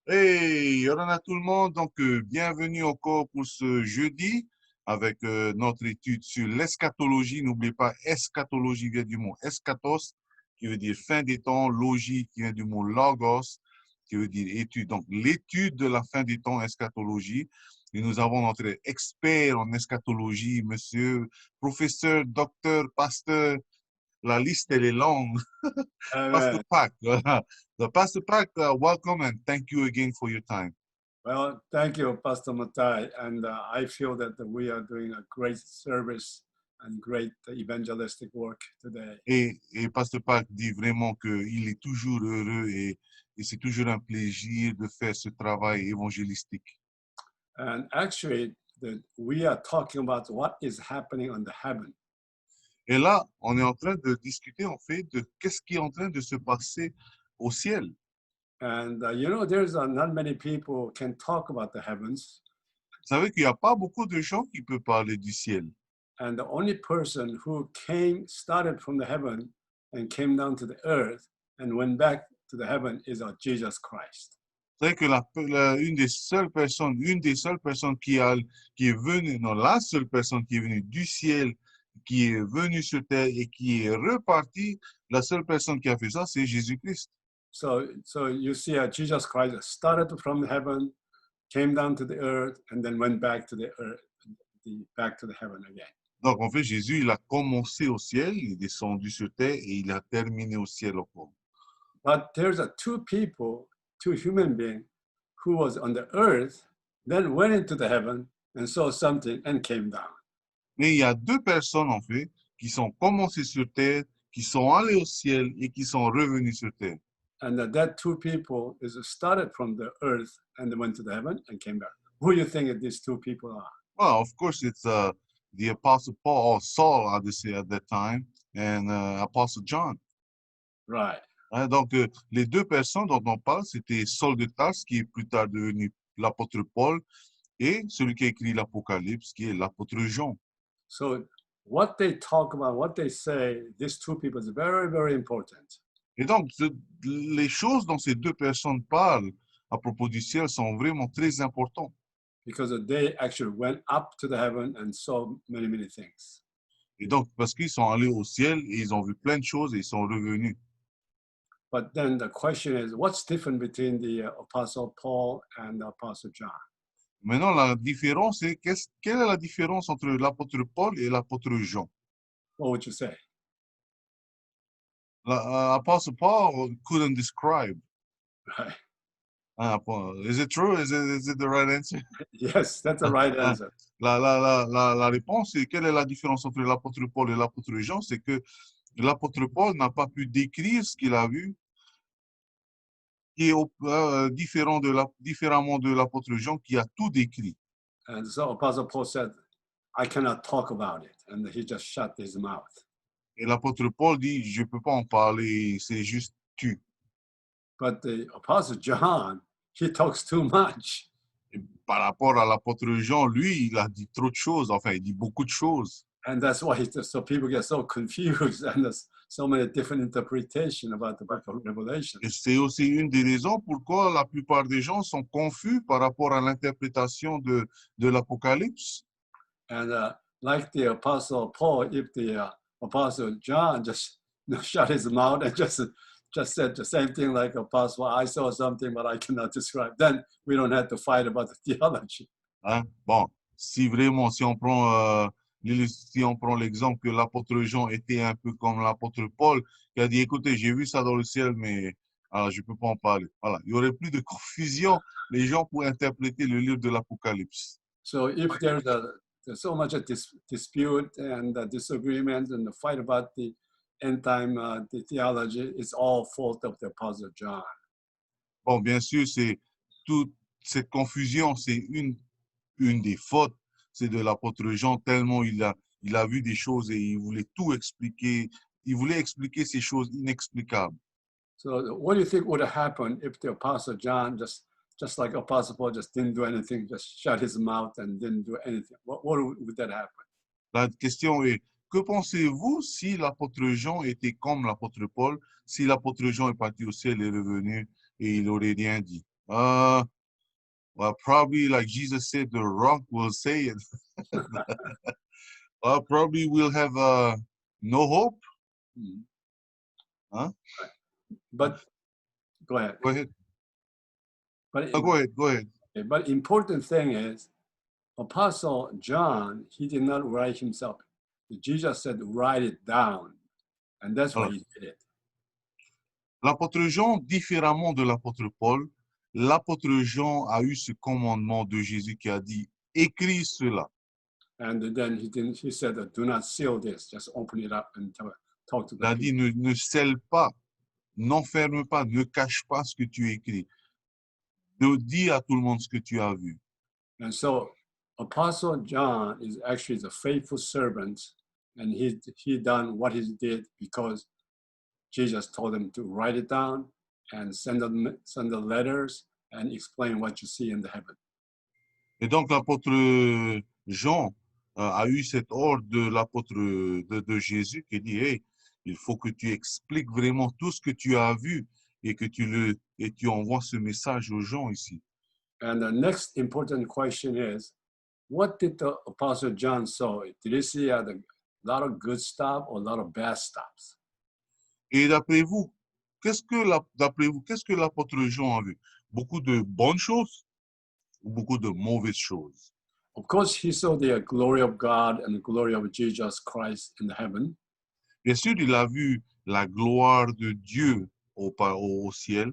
Hey, à tout le monde. Donc, bienvenue encore pour ce jeudi avec notre étude sur l'eschatologie. N'oubliez pas, eschatologie vient du mot eschatos, qui veut dire fin des temps, logie, qui vient du mot logos, qui veut dire étude. Donc, l'étude de la fin des temps, eschatologie. Et nous avons notre expert en eschatologie, monsieur, professeur, docteur, pasteur. La liste, elle est longue. Pastor Amen. Pak. So Pastor Pak, welcome and thank you again for your time. Well, thank you, Pastor Matai. And I feel that we are doing a great service and great evangelistic work today. Et Pasteur Pak dit vraiment qu'il est toujours heureux et c'est toujours un plaisir de faire ce travail évangélistique. And actually, we are talking about what is happening on the heaven. Et là, on est en train de discuter en fait de qu'est-ce qui est en train de se passer au ciel. And there's not many people can talk about the heavens. Vous savez qu'il n'y a pas beaucoup de gens qui peuvent parler du ciel. And the only person who started from the heaven and came down to the earth and went back to the heaven is our Jesus Christ. C'est que une des seules personnes qui est venue, non, la seule personne qui est venue du ciel, qui est venue sur terre et qui est repartie, la seule personne qui a fait ça, c'est Jésus-Christ. So you see, Jesus Christ started from heaven, came down to the earth, and then went back to the earth, back to the heaven again. Donc, en fait, Jésus, il a commencé au ciel, il est descendu sur terre et il a terminé au ciel encore. But there's two human beings, who was on the earth, then went into the heaven and saw something and came down. Mais il y a deux personnes, en fait, qui sont commencées sur terre, qui sont allées au ciel et qui sont revenus sur terre. And that two people is started from the earth and they went to the heaven and came back. Who do you think these two people are? Well, of course, it's the Apostle Paul, or Saul, I would say at that time, and Apostle John. Right. Hein, donc, les deux personnes dont on parle, c'était Saul de Tarse, qui est plus tard devenu l'apôtre Paul, et celui qui a écrit l'Apocalypse, qui est l'apôtre Jean. So what they talk about, what they say, these two people is very, very important. Et donc, les choses dont ces deux personnes parlent à propos du ciel sont vraiment très importantes. Because they actually went up to the heaven and saw many, many things. Et donc, parce qu'ils sont allés au ciel et ils ont vu plein de choses et ils sont revenus. But then the question is, what's different between the Apostle Paul and the Apostle John? Maintenant, la différence, c'est quelle est la différence entre l'apôtre Paul et l'apôtre Jean? What would you say? L'apôtre Paul couldn't describe. Right. Is it true? Is it the right answer? Yes, that's the right answer. La réponse, c'est quelle est la différence entre l'apôtre Paul et l'apôtre Jean? C'est que l'apôtre Paul n'a pas pu décrire ce qu'il a vu, qui est différemment de l'apôtre Jean qui a tout décrit. And so Apostle Paul said, I cannot talk about it. And he just shut his mouth. Et l'apôtre Paul dit, je ne peux pas en parler, c'est juste tu. But the Apostle John, he talks too much. Et par rapport à l'apôtre Jean, lui, il a dit trop de choses, enfin, il dit beaucoup de choses. And that's why so people get so confused and there's so many different interpretations about the book of Revelation. Et c'est aussi une des raisons pourquoi la plupart des gens sont confus par rapport à l'interprétation de l'Apocalypse. And like the Apostle Paul, if the Apostle John just shut his mouth and just said the same thing like Apostle, I saw something but I cannot describe, then we don't have to fight about the theology. Hein? Bon, si vraiment, si on prend l'exemple que l'apôtre Jean était un peu comme l'apôtre Paul, qui a dit, écoutez, j'ai vu ça dans le ciel, mais je ne peux pas en parler. Voilà, il y aurait plus de confusion. Les gens pourraient interpréter le livre de l'Apocalypse. So if there's so much dispute and disagreement and the fight about the end time the theology, it's all fault of the Apostle John. Bon, bien sûr, c'est toute cette confusion, c'est une des fautes, c'est de l'apôtre Jean, tellement il a vu des choses et il voulait tout expliquer. Il voulait expliquer ces choses inexplicables. So what do you think would have happened if the Apostle John just like Apostle Paul just didn't do anything, just shut his mouth and didn't do anything? What would that happen? La question est, que pensez-vous si l'apôtre Jean était comme l'apôtre Paul, si l'apôtre Jean est parti au ciel et revenu et il n'aurait rien dit? Uh, well, probably like Jesus said, the rock will say it. Probably we'll have no hope. Mhm. Huh? But go ahead. Go ahead. But No, go ahead. Go ahead. but important thing is, Apostle John, he did not write himself. Jesus said, write it down, and that's why Alors, he did it. l'apôtre Jean, différemment de l'apôtre Paul, l'apôtre Jean a eu ce commandement de Jésus qui a dit, écris cela. And then he said, do not seal this, just open it up and talk to Il the a dit, people. ne scelle pas, n'enferme pas, ne cache pas ce que tu écris. Dis à tout le monde ce que tu as vu. And so Apostle John is actually the faithful servant, and he done what he did because Jesus told him to write it down and send the letters and explain what you see in the heaven. Et donc l'apôtre Jean a eu cet ordre de l'apôtre de Jésus qui dit, hey, il faut que tu expliques vraiment tout ce que tu as vu et que tu envoies ce message aux gens ici. And the next important question is, what did the Apostle John saw? Did he see a lot of good stuff or a lot of bad stuff? Et d'après vous, qu'est-ce que l'apôtre Jean a vu? Beaucoup de bonnes choses ou beaucoup de mauvaises choses? Of course, he saw the glory of God and the glory of Jesus Christ in the heaven. Bien sûr, il a vu la gloire de Dieu au ciel,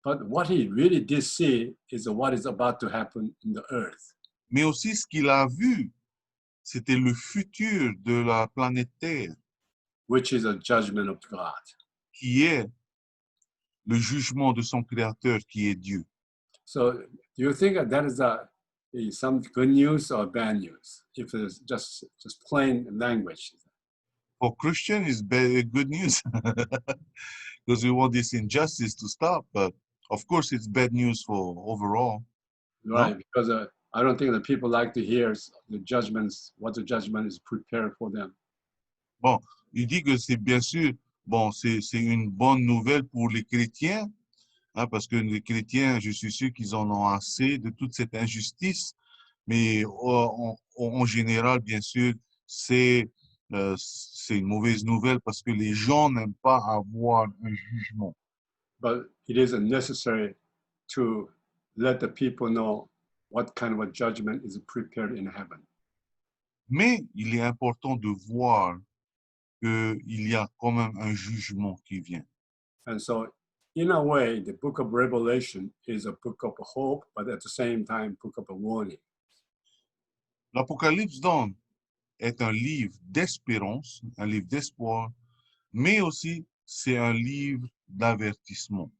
But what he really did see is what is about to happen in the earth, mais aussi ce qu'il a vu, c'était le futur de la planète Terre, which is a judgment of God. qui est le jugement de son Créateur, qui est Dieu. So, do you think that is some good news or bad news? If it's just plain language. For Christians, it's good news because we want this injustice to stop. But of course, it's bad news for overall. Right, No? because I don't think that people like to hear the judgments, what the judgment is prepared for them. Bon, il dit que c'est bien sûr, bon, c'est une bonne nouvelle pour les chrétiens, hein, parce que les chrétiens, je suis sûr qu'ils en ont assez de toute cette injustice, mais en général, bien sûr, c'est une mauvaise nouvelle parce que les gens n'aiment pas avoir un jugement. But it is necessary to let the people know what kind of a judgment is prepared in heaven. Mais il est important de voir qu'il y a quand même un jugement qui vient. And so, in a way, the book of Revelation is a book of hope, but at the same time, book of a warning. L'Apocalypse donc est un livre d'espérance, un livre d'espoir, mais aussi c'est un livre d'avertissement.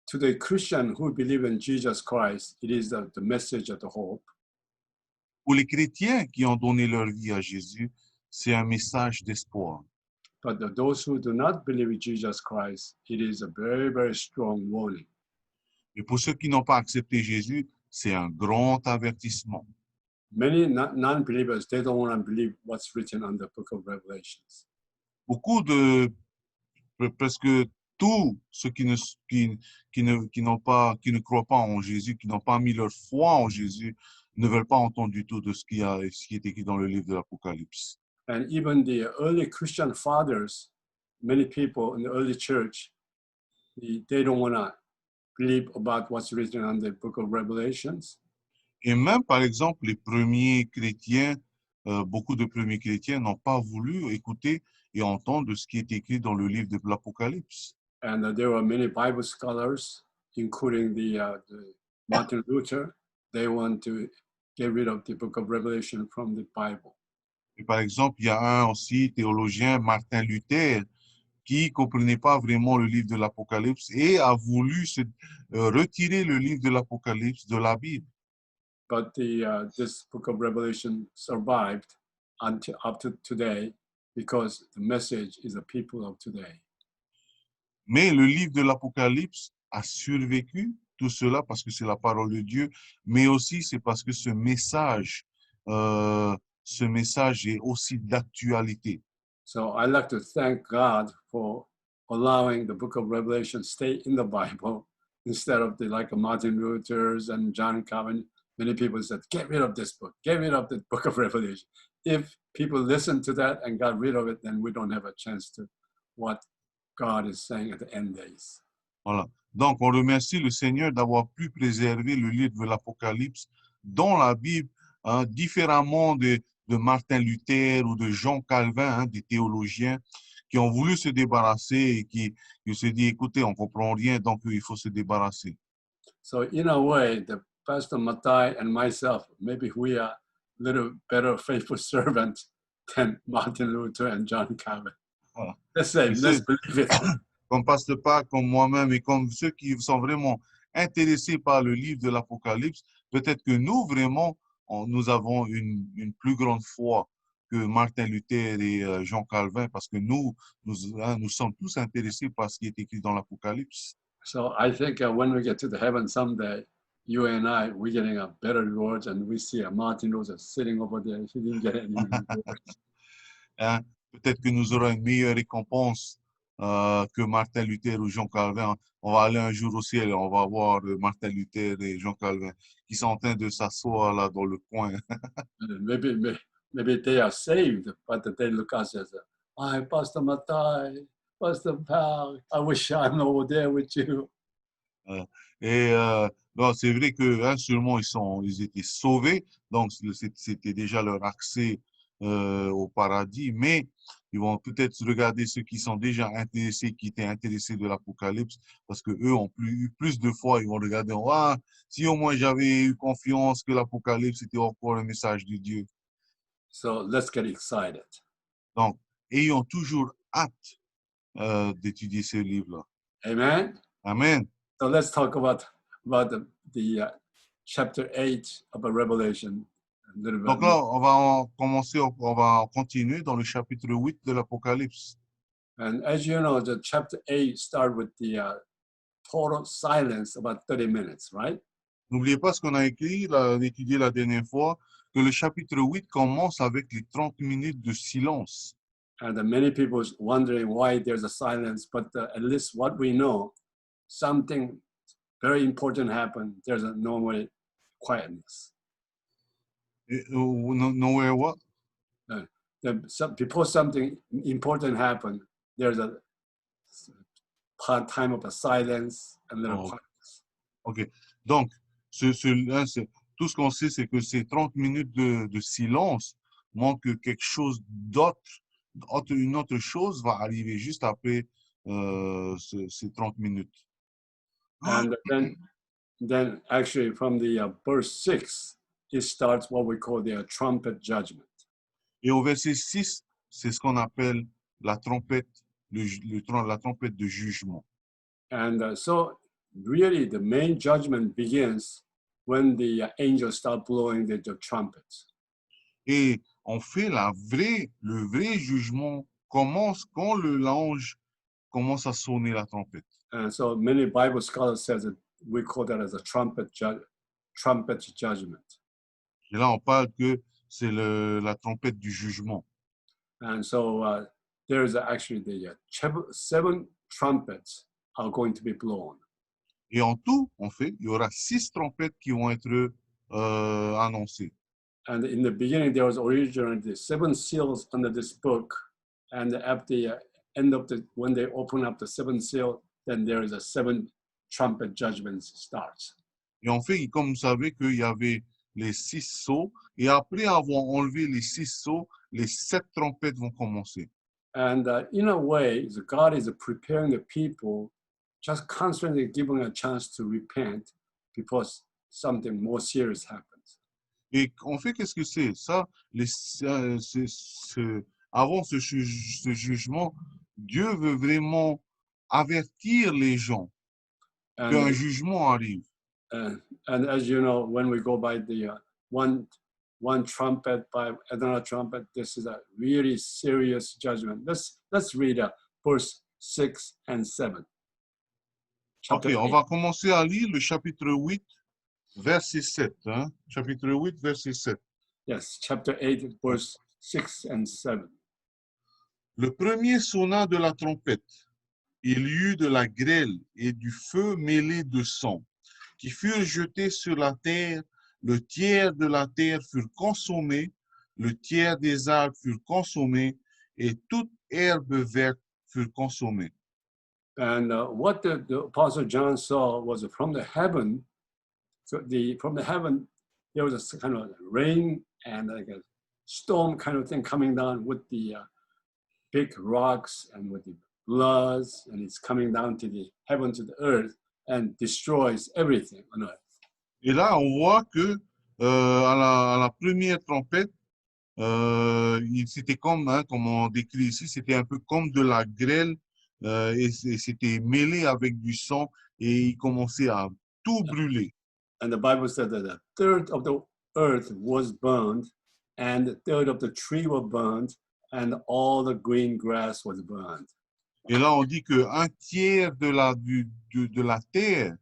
To the Christian who believe in Jesus Christ, it is the message of the hope. Pour les chrétiens qui ont donné leur vie à Jésus, c'est un message d'espoir. But those who do not believe in Jesus Christ, it is a very, very strong warning. Et pour ceux qui n'ont pas accepté Jésus, c'est un grand avertissement. Many non-believers, they don't want to believe what's written on the book of Revelations. Beaucoup de, presque tous ceux qui ne croient pas en Jésus, qui n'ont pas mis leur foi en Jésus, ne veulent pas entendre du tout de ce qui est écrit dans le livre de l'Apocalypse. And even the early Christian fathers, many people in the early church, they don't want to believe about what's written on the book of Revelations. Et même, par exemple, les premiers chrétiens, beaucoup de premiers chrétiens n'ont pas voulu écouter et entendre ce qui est écrit dans le livre de l'Apocalypse. And there were many Bible scholars, including the Martin Luther. They want to get rid of the book of Revelation from the Bible. Et par exemple, il y a un aussi théologien, Martin Luther, qui ne comprenait pas vraiment le livre de l'Apocalypse et a voulu retirer le livre de l'Apocalypse de la Bible. But this book of Revelation survived until up to today because the message is the people of today. Mais le livre de l'Apocalypse a survécu tout cela parce que c'est la parole de Dieu, mais aussi c'est parce que ce message est aussi d'actualité. So I like to thank God for allowing the book of Revelation stay in the Bible instead of the like Martin Luther's and John Calvin, many people said, get rid of this book, get rid of the book of Revelation. If people listened to that and got rid of it, then we don't have a chance to what God is saying at the end days. Voilà. Donc, on remercie le Seigneur d'avoir pu préserver le livre de l'Apocalypse dans la Bible, hein, différemment de Martin Luther ou de Jean Calvin, hein, des théologiens qui ont voulu se débarrasser et qui se dit, écoutez, on ne comprend rien, donc il faut se débarrasser. So in a way, the Pastor Matthias and myself, maybe we are a little better faithful servants than Martin Luther and John Calvin. Voilà. Let's say, let's believe it. Comme Pasteur Pâques, comme moi-même et comme ceux qui sont vraiment intéressés par le livre de l'Apocalypse, peut-être que nous, vraiment, nous avons une plus grande foi que Martin Luther et Jean Calvin, parce que nous sommes tous intéressés par ce qui est écrit dans l'Apocalypse. So I think when we get to the heaven someday, you and I, we're getting a better rewards, and we see a Martin Luther sitting over there. He didn't get any rewards. Hein? Peut-être que nous aurons une meilleure récompense que Martin Luther ou Jean Calvin. On va aller un jour au ciel et on va voir Martin Luther et Jean Calvin qui sont en train de s'asseoir là dans le coin. Maybe they are saved, but they look at us as, "Hi, Pastor Matthias, Pastor Paul, I wish I'm over there with you." Non, c'est vrai que hein, seulement ils étaient sauvés, donc c'était déjà leur accès au paradis, mais ils vont peut-être regarder ceux qui sont déjà intéressés, qui étaient intéressés de l'Apocalypse, parce que eux ont eu plus de foi, ils vont regarder, ah, si au moins j'avais eu confiance que l'Apocalypse était encore un message de Dieu. So let's get excited. Donc, ayons toujours hâte d'étudier ce livre-là. Amen. Amen. So let's talk about the chapter 8 of the Revelation. Donc là, on va continuer dans le chapitre 8 de l'Apocalypse. And as you know, the chapter 8 starts with the total silence, about 30 minutes, right? N'oubliez pas ce qu'on a étudié la dernière fois, que le chapitre 8 commence avec les 30 minutes de silence. And many people wondering why there's a silence, but at least what we know, something very important happened. There's a normally quietness. Nowhere what? Before something important happened, there's a time of a silence and little quietness. OK. Donc, tout ce qu'on sait, c'est que ces 30 minutes de silence montrent que quelque chose d'autre, une autre chose va arriver juste après ces 30 minutes. And then actually from the verse 6, it starts what we call the trumpet judgment. Et au verset 6, c'est ce qu'on appelle la trompette, la trompette de jugement. And so really the main judgment begins when the angels start blowing the trumpets. Et en fait, le vrai jugement commence quand l'ange commence à sonner la trompette. And so many Bible scholars says that we call that as a trumpet judgment. Et là, on parle que c'est la trompette du jugement. And so there's actually the 7 trumpets are going to be blown. Et en tout, en fait, il y aura 6 trompettes qui vont être annoncées. And in the beginning, there was originally the 7 seals under this book. And at the end of when they open up the 7th seal, then there is a 7 trumpet judgments starts. Et en fait, comme vous savez qu'il y avait les 6 sceaux, et après avoir enlevé les 6 sceaux, les 7 trompettes vont commencer. And in a way, God is preparing the people, just constantly giving a chance to repent because something more serious happens. Et en fait, qu'est-ce que c'est? Ça, avant ce jugement, Dieu veut vraiment avertir les gens qu'un jugement arrive. And as you know, when we go by the one trumpet by another trumpet, this is a really serious judgment. Let's read verse 6 and 7. OK, on va commencer à lire le chapitre 8, verset 7. Hein? Chapitre 8, verset 7. Yes, chapter 8, verse 6 and 7. Le premier sonna de la trompette, il y eut de la grêle et du feu mêlé de sang, qui furent jetés sur la terre. Le tiers de la terre furent consommés, le tiers des arbres furent consommés, et toute herbe verte fut consommée. And what the Apostle John saw was from the heaven. So from the heaven, there was a kind of rain and like a storm kind of thing coming down with the big rocks and with the bloods, and it's coming down to the heaven to the earth and destroys everything on earth. Et là, on voit que à la première trompette, c'était comme, hein, comme on décrit ici, c'était un peu comme de la grêle et c'était mêlé avec du sang et il commençait à tout brûler. And the Bible said that a third of the earth was burned, and a third of the tree was burned, and all the green grass was burned. Et là, on dit qu'un tiers de la terre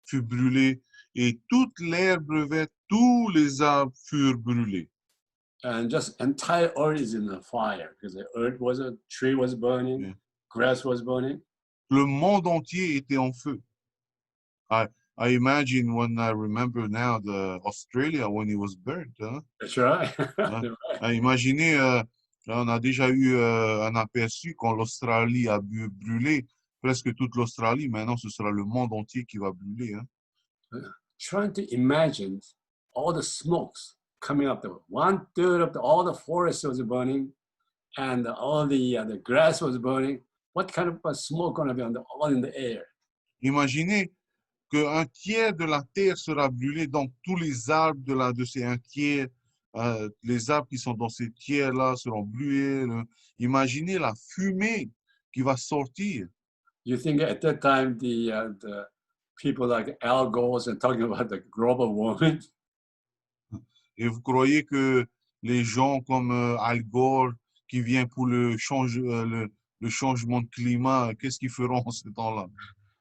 fut brûlé et toute l'herbe verte, tous les arbres furent brûlés. And just entire earth is in the fire because the earth was a tree was burning, Yeah. grass was burning. Le monde entier était en feu. I imagine when I remember now the Australia when it was burnt. Hein? That's right. Hein? Right. Imaginez, on a déjà eu un aperçu quand l'Australie a brûlé, presque toute l'Australie. Maintenant, ce sera le monde entier qui va brûler. Hein? Trying to imagine all the smokes coming up. One third of all the forest was burning, and all the grass was burning. What kind of smoke going to be all in the air? Imaginez qu'un tiers de la terre sera brûlé, donc tous les arbres de ces un tiers, les arbres qui sont dans ces tiers-là seront brûlés. Imaginez la fumée qui va sortir. You think at that time the people like Al Gore and talking about the global warming? Et vous croyez que les gens comme Al Gore qui vient pour le changement de climat, qu'est-ce qu'ils feront en ce temps-là?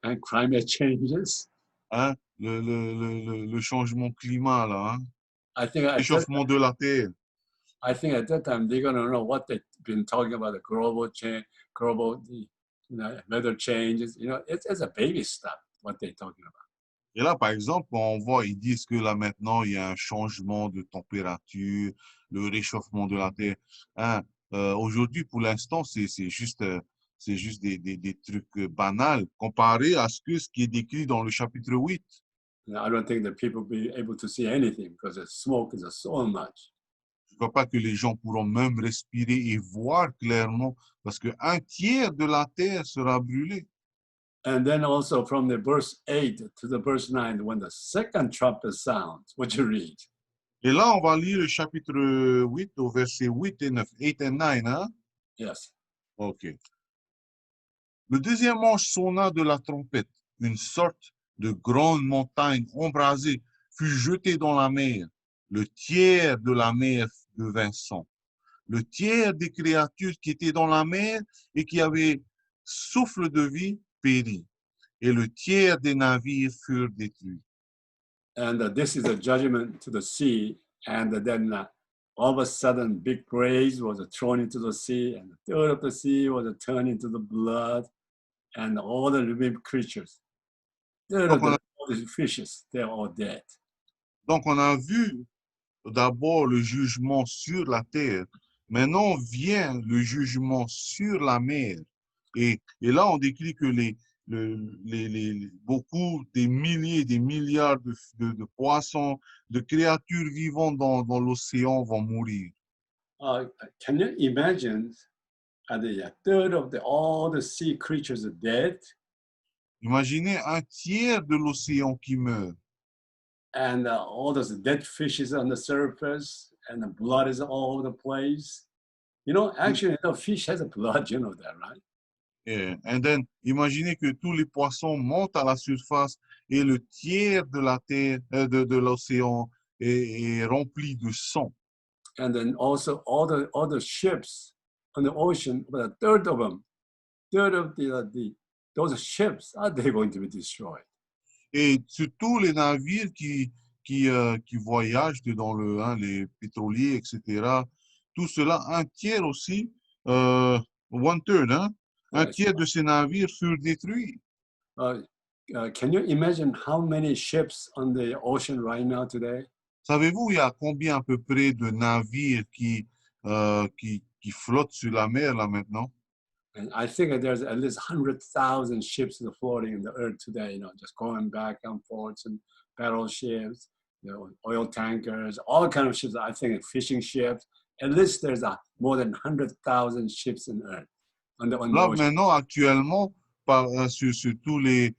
And climate changes. Hein? Le changement climat, là, hein? I think at that, L'échauffement de la terre. I think at that time they're gonna know what they've been talking about, the global change, weather changes. You know, it's a baby stuff what they're talking about. Et là, par exemple, on voit, ils disent que là maintenant, il y a un changement de température, le réchauffement de la terre. Hein? Aujourd'hui, pour l'instant, c'est juste des trucs banals comparé à ce qui est décrit dans le chapitre 8. I don't think that people be able to see anything because the smoke is so much. Je ne crois pas que les gens pourront même respirer et voir clairement parce qu'un tiers de la terre sera brûlé. And then also from the verse 8 to the verse 9, when the second trumpet sounds, what you read? Et là, on va lire le chapitre 8 au verset 8 et 9. 8 and 9, hein? Yes. OK. Le deuxième ange sonna de la trompette. Une sorte de grande montagne embrasée fut jetée dans la mer. Le tiers de la mer devint sang. Le tiers des créatures qui étaient dans la mer et qui avaient souffle de vie périt. Et le tiers des navires furent détruits. And this is a judgment to the sea. And then all of a sudden, big graves was thrown into the sea, and the third of the sea was turned into the blood, and all the living creatures, third of all the fishes, they're all dead. Donc, on a vu d'abord le jugement sur la terre. Maintenant vient le jugement sur la mer. Et là, on décrit que beaucoup, des milliers, des milliards de poissons, de créatures vivant dans l'océan vont mourir. Can you imagine the third of all the sea creatures are dead? Imaginez un tiers de l'océan qui meurt. And all those dead fishes on the surface, and the blood is all over the place. You know, actually, the fish has a blood, you know that, right? Yeah. And then, imaginez que tous les poissons montent à la surface et le tiers de la terre, de l'océan est rempli de sang. And then also all the ships on the ocean, but a third of them, those ships are they going to be destroyed? Et surtout les navires qui voyagent dans les pétroliers, etc. Tout cela, un tiers aussi, one third, hein, Un tiers de ces navires furent détruits. Can you imagine how many ships on the ocean right now today? Savez-vous, il y a combien à peu près de navires qui flottent sur la mer là maintenant? And I think that there's at least 100,000 ships floating in the earth today, just going back and forth, and battleships, oil tankers, all kind of ships. I think fishing ships. At least there's more than 100,000 ships in earth on the Là, ocean. maintenant, actuellement, sur tous les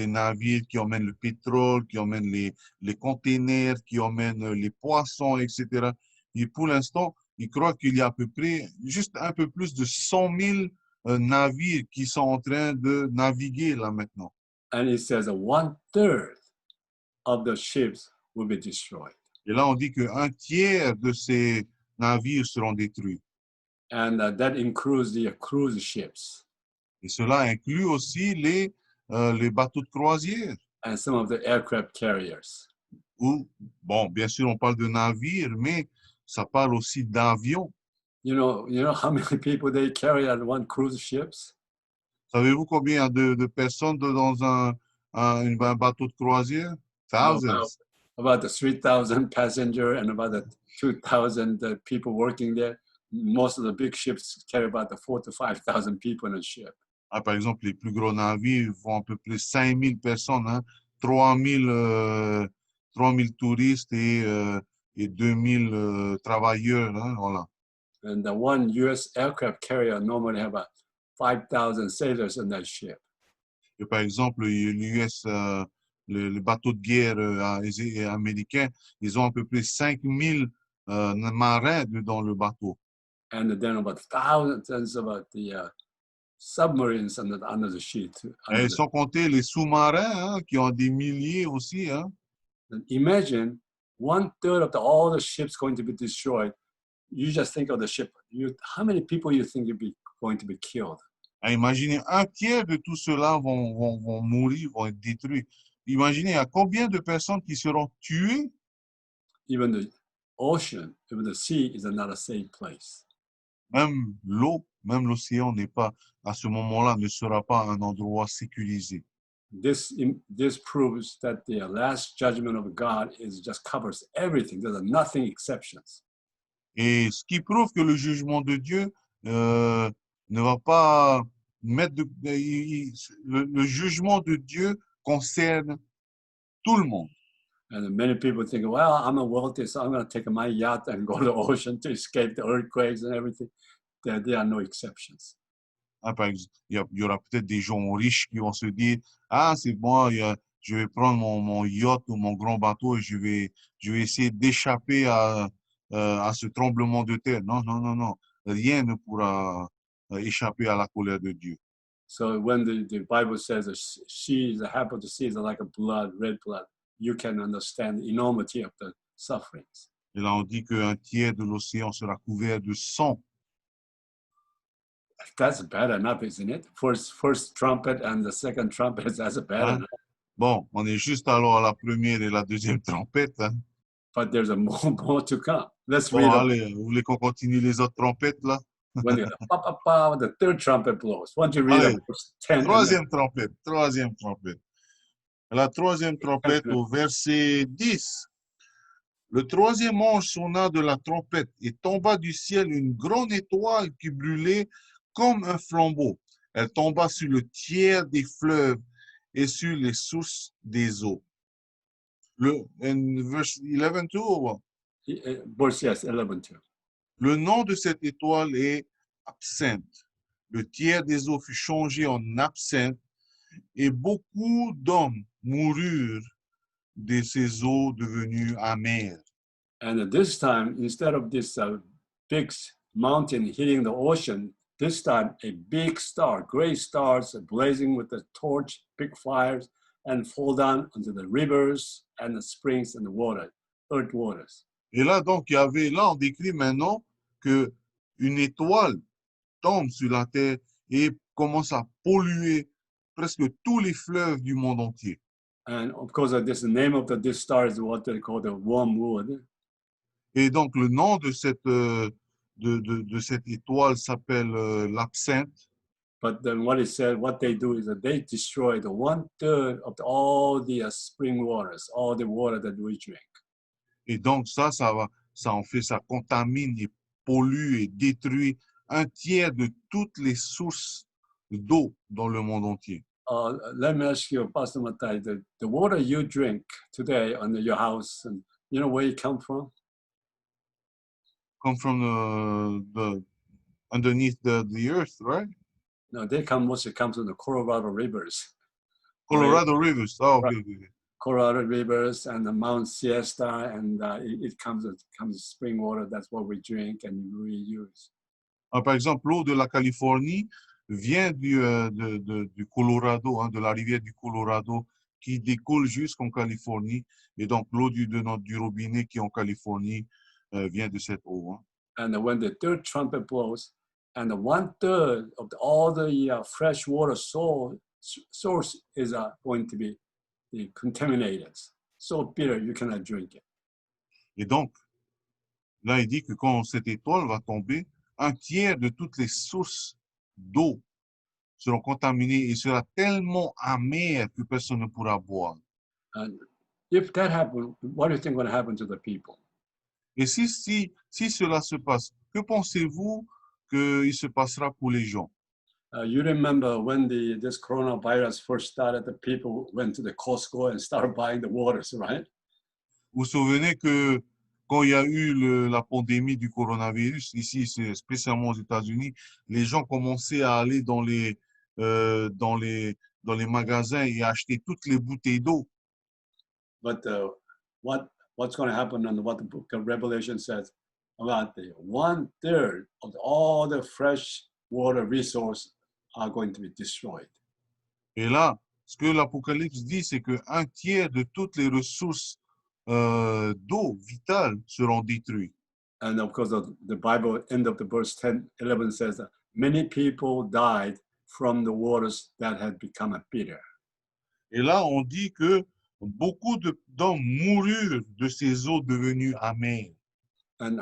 navires qui emmènent le pétrole, qui emmènent les containers, qui emmènent les poissons, etc. Et pour l'instant, il croit qu'il y a à peu près, juste un peu plus de 100 000 navires qui sont en train de naviguer là maintenant. And it says that 1/3 of the ships will be destroyed. Et là, on dit qu'un tiers de ces navires seront détruits. And that includes the cruise ships Et cela inclut aussi les bateaux de croisière. and some of the aircraft carriers. Ou, bon, bien sûr, on parle de navires, mais ça parle aussi d'avions. You know how many people they carry on one cruise ships? Savez-vous combien de personnes dans un bateau de croisière? Thousands. About the 3,000 passengers and about the 2,000 people working there. Most of the big ships carry about the 4,000 to 5,000 people in a ship. Ah, par exemple, les plus gros navires font à peu près 5 000 personnes, hein, 3 000 touristes et 2 000 travailleurs. Hein, voilà. And the one U.S. aircraft carrier normally have about 5,000 sailors in that ship. Et par exemple, l'US, le bateau de guerre américain, ils ont à peu près 5 000 marins dans le bateau. And then about thousands of the submarines under the sheet. Et sans compter les sous-marins, hein, qui ont des milliers aussi. Hein. Imagine 1/3 of all the ships going to be destroyed. You just think of the ship. How many people you think going to be killed? Imaginez, un tiers de tout cela vont mourir, vont être détruits. Imaginez, à combien de personnes qui seront tuées? Even the ocean, even the sea is not a safe place. Même l'eau, même l'océan n'est pas, à ce moment-là, ne sera pas un endroit sécurisé. This proves that the last judgment of God just covers everything. There's nothing exceptions. Et ce qui prouve que le jugement de Dieu ne va pas mettre le jugement de Dieu concerne tout le monde. And many people think, well, I'm a wealthy, so I'm going to take my yacht and go to the ocean to escape the earthquakes and everything. There are no exceptions. Ah, par exemple, il y aura peut-être des gens riches qui vont se dire, ah, c'est bon, je vais prendre mon yacht ou mon grand bateau et je vais essayer d'échapper à ce tremblement de terre. Non, non, non, non. Rien ne pourra échapper à la colère de Dieu. So when the Bible says the half of the sea is like a blood, red blood, you can understand the enormity of the sufferings. Et là, on dit qu'un tiers de l'océan sera couvert de sang. That's bad enough, isn't it? First trumpet and the second trumpet, that's bad enough. Bon, on est juste alors à la première et la deuxième trompette. Hein. But there's more to come. Let's bon, read allez, vous voulez qu'on continue les autres trompettes, là? When the third trumpet blows. Why don't you read verse 10? Troisième trompette. La troisième trompette au verset 10. Le troisième ange sonna de la trompette et tomba du ciel une grande étoile qui brûlait comme un flambeau. Elle tomba sur le tiers des fleuves et sur les sources des eaux. Verse 11 too? Verse, yes, 11 too. Le nom de cette étoile est absinthe. Le tiers des eaux fut changé en absinthe et beaucoup d'hommes moururent de ces eaux devenues amères. And this time, instead of this big mountain hitting the ocean, this time a big star, great stars blazing with the torch, big fires, and fall down into the rivers and the springs and the water, earth waters. Et là, donc, on décrit maintenant que une étoile tombe sur la terre et commence à polluer presque tous les fleuves du monde entier. And of course, the name of this star is what they call the wormwood. Et donc, le nom de cette étoile s'appelle l'absinthe. But then what it said, what they do is that they destroy the 1/3 of all the spring waters, all the water that we drink. Et donc, ça en fait, ça contamine et pollue et détruit un tiers de toutes les sources d'eau dans le monde entier. Let me ask you, Pastor Matai, the water you drink today under your house, and you know where it comes from? Come from the underneath the earth, right? No, mostly comes from the Colorado rivers. Colorado rivers. Oh, okay, Right. okay. Colorado rivers and the Mount Siesta, and it comes spring water. That's what we drink and we use. Ah, par exemple, l'eau de la Californie vient du Colorado, hein, de la rivière du Colorado, qui découle jusqu'en Californie. Et donc, l'eau du robinet qui est en Californie vient de cette eau. Hein. And when the third trumpet blows, and the 1/3 of all the fresh water source is going to be contaminated, so bitter you cannot drink it. Et donc, là, il dit que quand cette étoile va tomber, un tiers de toutes les sources d'eau seront contaminées et sera tellement amère que personne ne pourra boire. And if that happens, what do you think is going to happen to the people? Et si cela se passe, que pensez-vous qu'il se passera pour les gens? You remember when this coronavirus first started, the people went to the Costco and started buying the waters, right? Vous vous souvenez que quand il y a eu la pandémie du coronavirus, ici, spécialement aux États-Unis, les gens commençaient à aller dans les magasins et acheter toutes les bouteilles d'eau. But what's going to happen and what the book of Revelation says about the 1/3 of all the fresh water resources are going to be destroyed. Et là, ce que l'Apocalypse dit, c'est qu'un tiers de toutes les ressources d'eau vitale seront détruites. And of course, the Bible, end of the verse 10-11 says that many people died from the waters that had become bitter. Et là, on dit que beaucoup d'hommes moururent de ces eaux devenues amères. And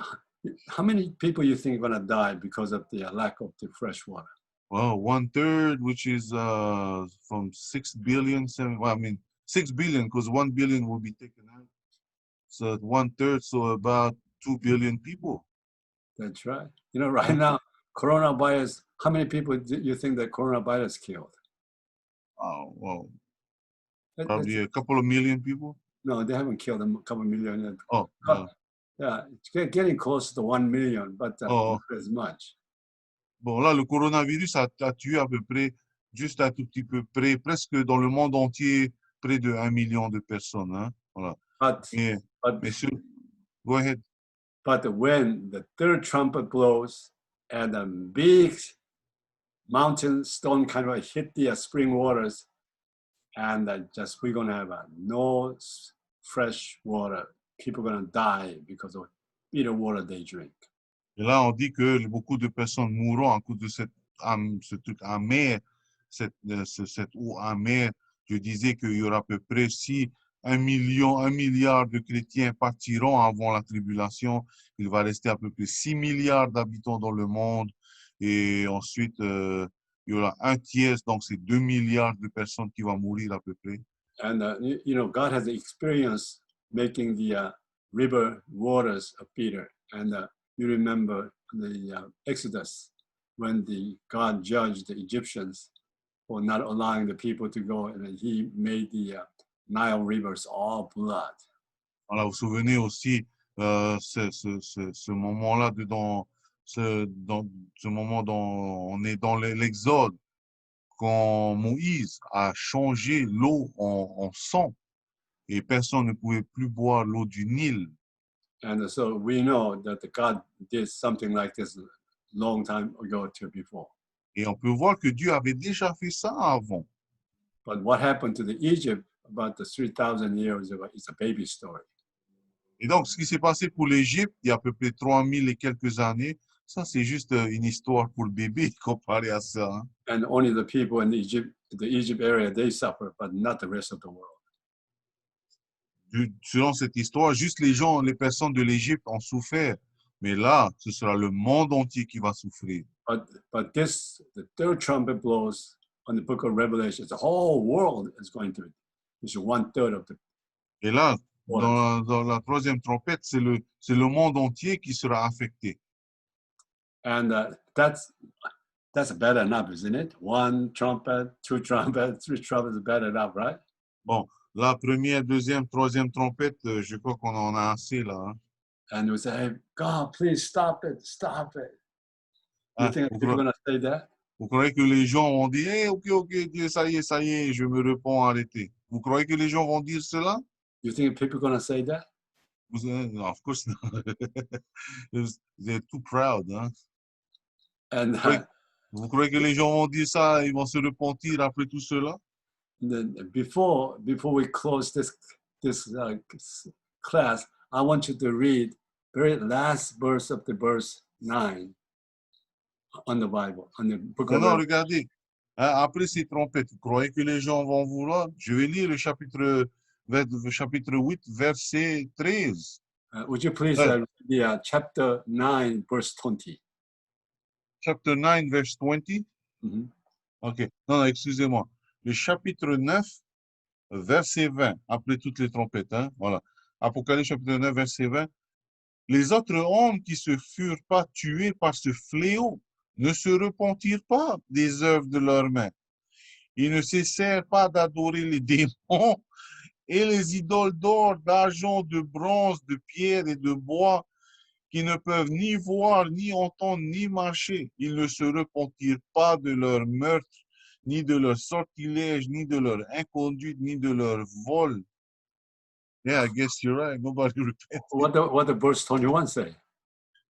how many people you think are going to die because of the lack of the fresh water? Well, 1/3, which is from 6 billion, 6 billion, because 1 billion will be taken out. So 1/3, so about 2 billion people. That's right. You know, right now, coronavirus, how many people do you think that coronavirus killed? Oh, well, It- probably it's- a couple of million people. No, they haven't killed a couple million yet. Oh, Yeah, it's getting close to 1 million, but Oh. not as much. bon, là, le coronavirus a tué à peu près, juste un tout petit peu près, presque dans le monde entier, près de 1 million de personnes. Hein? Voilà. But, Mais go ahead. but when the third trumpet blows and a big mountain stone kind of hit the spring waters, and we're going to have no fresh water. People are going to die because of bitter water they drink. Et là, on dit que beaucoup de personnes mourront à cause de ce truc amer, cette eau amère. Je disais qu'il y aura à peu près, si 1 milliard de chrétiens partiront avant la tribulation, il va rester à peu près 6 milliards d'habitants dans le monde. Et ensuite, il y aura un tiers, donc c'est 2 milliards de personnes qui vont mourir à peu près. And, you know, God has experience making the river waters bitter. And you remember the Exodus when God judged the Egyptians for not allowing the people to go, and he made the Nile rivers all blood. Alors, vous vous souvenez aussi ce moment-là, dans ce moment dont on est dans l'Exode, quand Moïse a changé l'eau en sang et personne ne pouvait plus boire l'eau du Nil. And so we know that God did something like this a long time ago before. Et on peut voir que Dieu avait déjà fait ça avant. But what happened to the Egypt about the 3,000 years ago is a baby story. Et donc, ce qui s'est passé pour l'Égypte, il y a à peu près 3000 et quelques années, ça, c'est juste une histoire pour le bébé comparé à ça. Hein. And only the people in the Egypt area, they suffer, but not the rest of the world. Selon cette histoire, juste les personnes de l'Égypte ont souffert. Mais là, ce sera le monde entier qui va souffrir. But this, the third trumpet blows on the book of Revelation. The whole world is going to, it's 1/3 of the Et là, world. dans la troisième trompette, c'est le monde entier qui sera affecté. And that's bad enough, isn't it? 1 trumpet, 2 trumpets, 3 trumpets is bad enough, right? Bon, la première, deuxième, troisième trompette, je crois qu'on en a assez là. Hein. And we say, hey, God, please stop it, stop it. You Ah, think people are going to say that? Vous croyez que les gens vont dire, hey, ok, Dieu, ça y est, je me réponds, arrêtez. Vous croyez que les gens vont dire cela? You think people are going to say that? No, of course not. They're too proud. Hein? And Vous croyez que les gens vont dire ça, ils vont se repentir après tout cela? then before we close this class, I want you to read very last verse of the verse 9 on the Bible, on the book of Non, Revelation. regardez. Hein, après ces trompettes, vous croyez que les gens vont vouloir? Je vais lire le chapitre 8, verset 13. Would you please read chapter 9, verse 20? Chapter 9, verse 20? Mm-hmm. Ok. Non, excusez-moi. Le chapitre 9, verset 20, après toutes les trompettes. Hein? Voilà. Apocalypse chapitre 9, verset 20. Les autres hommes qui se furent pas tués par ce fléau ne se repentirent pas des œuvres de leurs mains. Ils ne cessèrent pas d'adorer les démons et les idoles d'or, d'argent, de bronze, de pierre et de bois qui ne peuvent ni voir, ni entendre, ni marcher. Ils ne se repentirent pas de leur meurtre, ni de leur sortilège, ni de leur inconduite, ni de leur vol. Yeah, I guess you're right. Nobody repented. What the verse 21 say?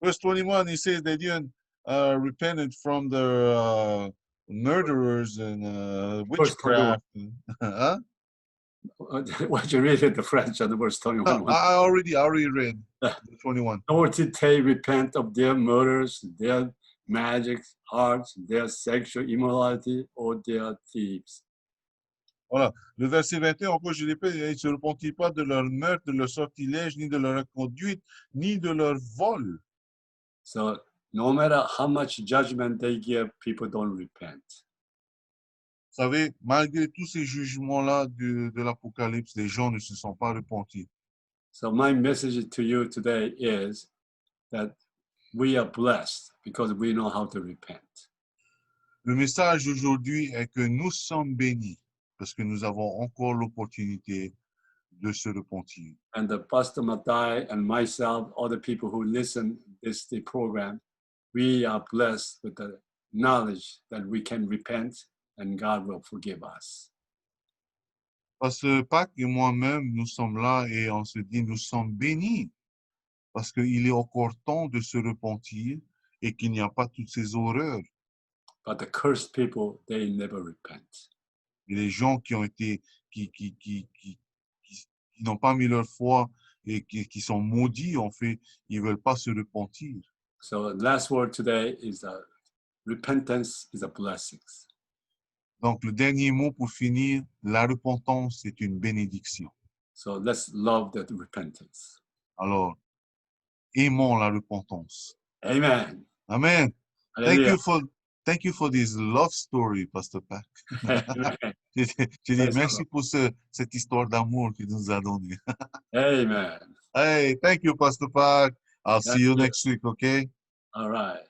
Verse 21, he says they didn't repented from their murderers and witchcraft. Huh? Why don't you read it, the French on the verse 21? I already read 21. Nor did they repent of their murders, their magic arts, their sexual immorality, or their thieves. Voilà. Le verset 21, encore je répète, ils ne se repentirent pas de leur meurtre, de leur sortilège, ni de leur conduite, ni de leur vol. So no matter how much judgment they give, people don't repent. Vous savez, malgré tous ces jugements-là de l'Apocalypse, les gens ne se sont pas repentis. So my message to you today is that we are blessed because we know how to repent. Le message aujourd'hui est que nous sommes bénis parce que nous avons encore l'opportunité de se repentir. And the Pastor Matai and myself, all the people who listen the program, we are blessed with the knowledge that we can repent and God will forgive us. Parce que Pâques et moi-même, nous sommes là et on se dit, nous sommes bénis parce qu'il est encore temps de se repentir et qu'il n'y a pas toutes ces horreurs. But the cursed people, they never repent. Et les gens qui ont été, qui n'ont pas mis leur foi et qui sont maudits, en fait, ils ne veulent pas se repentir. So the last word today is repentance is a blessing. Donc, le dernier mot pour finir, la repentance est une bénédiction. So let's love that repentance. Alors, aimons la repentance. Amen. Amen. Hallelujah. Thank you for this love story, Pastor Pac. Je dis merci pour cette histoire d'amour qu'il nous a donnée. Amen. Hey, thank you, Pastor Pac. I'll see you next week, okay? All right.